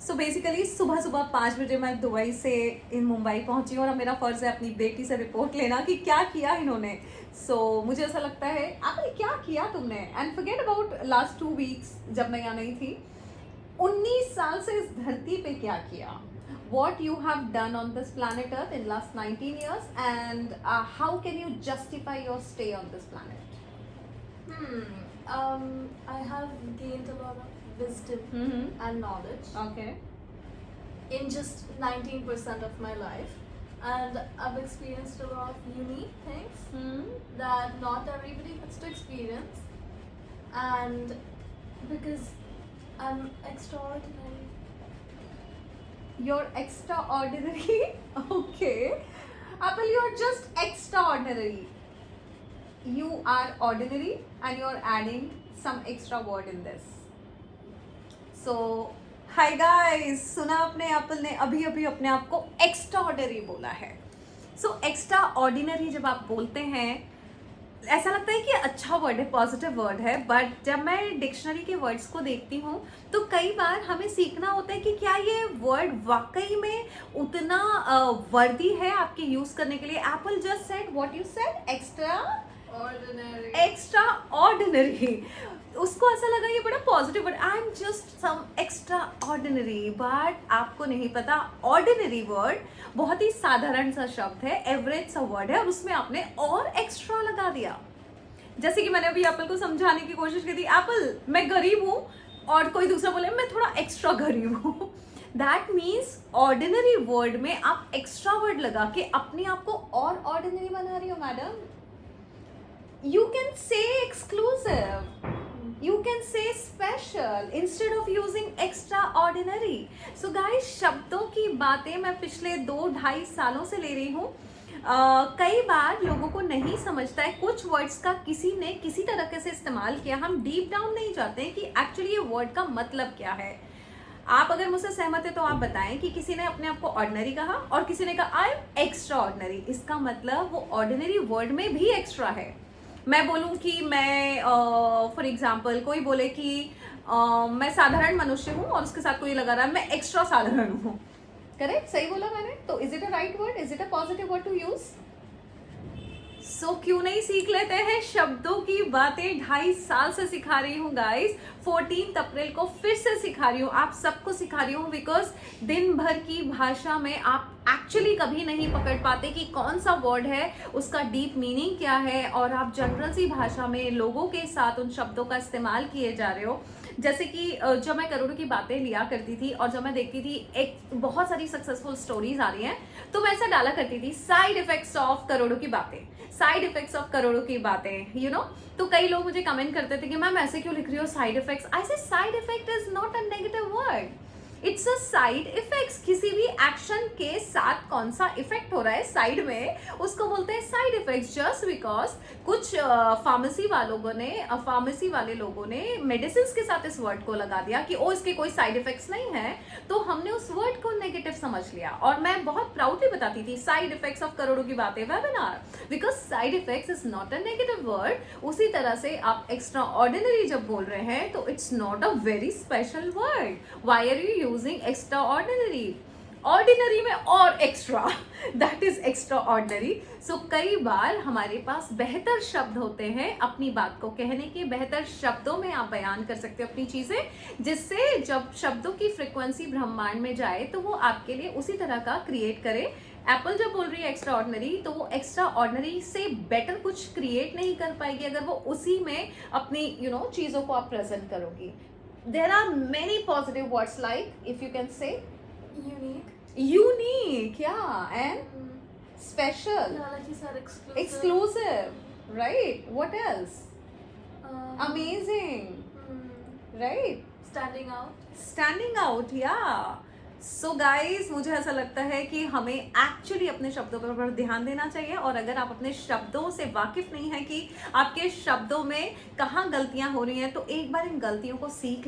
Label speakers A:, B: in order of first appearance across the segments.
A: So basically सुबह सुबह 5 बजे मैं दुबई से इन मुंबई पहुंची और अब मेरा फ़र्ज़ है अपनी बेटी से रिपोर्ट लेना कि क्या किया इन्होंने। मुझे ऐसा लगता है आपने क्या किया तुमने, and forget about last 2 weeks जब मैं यहाँ नहीं थी। 19 साल से इस धरती पे क्या किया, what you have done on this planet Earth in last 19 years, and how can you justify your stay on this planet?
B: I have gained a lot of wisdom and knowledge
A: Okay.
B: in just 19% of my life, and I've experienced a lot of unique things that not everybody gets to experience, and because I'm extraordinary.
A: You're extraordinary. Okay. Apple, you're just extraordinary. You are ordinary and you're adding some extra word in this. So, hi guys, सुना आपने, Apple ने अभी अभी अपने आप को extraordinary बोला है। एक्स्ट्राऑर्डिनरी जब आप बोलते हैं ऐसा लगता है कि अच्छा वर्ड है, पॉजिटिव वर्ड है, बट जब मैं डिक्शनरी के वर्ड्स को देखती हूँ तो कई बार हमें सीखना होता है कि क्या ये वर्ड वाकई में उतना वर्दी है आपके यूज करने के लिए। Apple just said what you said, extraordinary. उसको ऐसा लगा ये बड़ा positive word, I am just some extraordinary, but आपको नहीं पता ऑर्डिनरी वर्ड बहुत ही साधारण सा शब्द है, एवरेज सा वर्ड है, और उसमें आपने और एक्स्ट्रा लगा दिया। जैसे कि मैंने अभी एप्पल को समझाने की कोशिश की थी, एप्पल मैं गरीब हूँ, और कोई दूसरा बोले मैं थोड़ा एक्स्ट्रा गरीब हूँ। दैट मीन्स ऑर्डिनरी वर्ड में आप एक्स्ट्रा वर्ड लगा के अपने आप को और ऑर्डिनरी बना रही हो madam. You can say exclusive, you can say special instead of using extraordinary. So guys, शब्दों की बातें मैं पिछले 2-2.5 सालों से ले रही हूँ। कई बार लोगों को नहीं समझता है, कुछ वर्ड्स का किसी ने किसी तरीके से इस्तेमाल किया, हम डीप डाउन नहीं जाते हैं कि एक्चुअली ये वर्ड का मतलब क्या है। आप अगर मुझसे सहमत है तो आप बताएं कि किसी ने अपने आप को ऑर्डिनरी कहा और किसी ने कहा आई एम एक्स्ट्रा ऑर्डिनरी, इसका मतलब वो ऑर्डिनरी वर्ड में भी एक्स्ट्रा है। मैं बोलूँ कि मैं फॉर एग्जाम्पल कोई बोले कि मैं साधारण मनुष्य हूँ और उसके साथ कोई लगा रहा है मैं एक्स्ट्रा साधारण हूँ, करेक्ट, सही बोला मैंने? तो is it a right word, is it a positive word to use? So क्यों नहीं सीख लेते हैं शब्दों की बातें। 2.5 साल से सिखा रही हूँ गाइस, 14 अप्रैल को फिर से सिखा रही हूँ, आप सबको सिखा रही हूँ, बिकॉज दिन भर की भाषा में आप एक्चुअली कभी नहीं पकड़ पाते कि कौन सा वर्ड है, उसका डीप मीनिंग क्या है, और आप जनरल सी भाषा में लोगों के साथ उन शब्दों का इस्तेमाल किए जा रहे हो। जैसे कि जब मैं करोड़ों की बातें लिया करती थी और जब मैं देखती थी एक बहुत सारी सक्सेसफुल स्टोरीज आ रही हैं, तो मैं ऐसा डाला करती थी साइड इफेक्ट्स ऑफ करोड़ों की बातें, साइड इफेक्ट्स ऑफ करोड़ों की बातें, यू नो। तो कई लोग मुझे कमेंट करते थे कि मैम ऐसे क्यों लिख रही हो side effects. I say side effect is not a negative word, it's a side effects. किसी भी एक्शन के साथ कौन सा इफेक्ट हो रहा है साइड में, उसको बोलते हैं साइड इफेक्ट्स। जस्ट बिकॉज कुछ फार्मेसी वाले लोगों ने मेडिसिन के साथ इस वर्ड को लगा दिया कि ओ इसके कोई साइड इफेक्ट्स नहीं है, तो हमने उस वर्ड को नेगेटिव समझ लिया। और मैं बहुत प्राउडली बताती थी साइड इफेक्ट्स ऑफ करोड़ों की बातें webinar, because side effects is not a negative word. उसी तरह से आप एक्स्ट्रा ऑर्डिनरी जब बोल रहे हैं तो it's not a very special word. Why are you using extra ordinary? Ordinary में और extra, that is extra ordinary. So कई बार हमारे पास बेहतर शब्द होते हैं अपनी बात को कहने के, बेहतर शब्दों में आप बयान कर सकते हो अपनी चीजें, जिससे जब शब्दों की फ्रिक्वेंसी ब्रह्मांड में जाए तो वो आपके लिए उसी तरह का क्रिएट करे। एप्पल जब बोल रही है एक्स्ट्रा ऑर्डिनरी, तो वो एक्स्ट्रा ऑर्डिनरी से बेटर कुछ क्रिएट नहीं कर पाएगी अगर वो उसी में अपनी चीजों को आप प्रेजेंट करोगी। There are many positive words like, if you can say unique, yeah, and special,
B: Yeah, like you said,
A: exclusive, right? What else? Amazing, right? Standing out, yeah. So guys, मुझे ऐसा लगता है कि हमें एक्चुअली अपने शब्दों पर ध्यान देना चाहिए, और अगर आप अपने शब्दों से वाकिफ नहीं है कि आपके शब्दों में कहाँ गलतियां हो रही हैं, तो एक बार इन गलतियों को सीख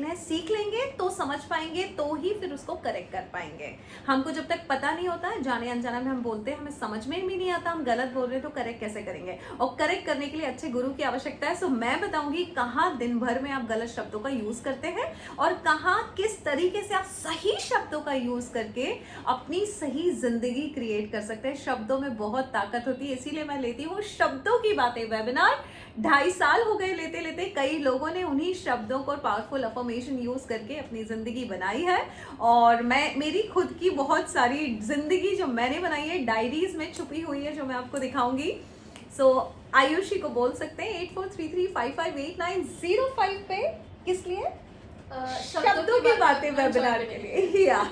A: लेंगे तो समझ पाएंगे, तो ही फिर उसको करेक्ट कर पाएंगे। हमको जब तक पता नहीं होता है, जाने अनजाने में हम बोलते हैं, हमें समझ में भी नहीं आता हम गलत बोल रहे हैं, तो करेक्ट कैसे करेंगे? और करेक्ट करने के लिए अच्छे गुरु की आवश्यकता है। सो मैं बताऊंगी कहाँ दिन भर में आप गलत शब्दों का यूज करते हैं और कहाँ किस तरीके से आप सही शब्द शब्दों का यूज करके अपनी सही जिंदगी क्रिएट कर सकते हैं। शब्दों में बहुत ताकत होती है, इसीलिए मैं लेती हूँ शब्दों की बातें वेबिनार। 2.5 साल हो गए लेते लेते, कई लोगों ने उन्हीं शब्दों को पावरफुल अफर्मेशन यूज करके अपनी जिंदगी बनाई है। और मैं मेरी खुद की बहुत सारी जिंदगी जो मैंने बनाई है डायरीज में छुपी हुई है, जो मैं आपको दिखाऊंगी। सो आयुषी को बोल सकते हैं 8433558905 पे। किस लिए? शब्दों की बातें वेबिनार के लिए। या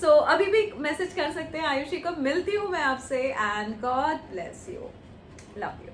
A: सो अभी भी मैसेज कर सकते हैं आयुषी को। मिलती हूँ मैं आपसे, and God bless you, love you.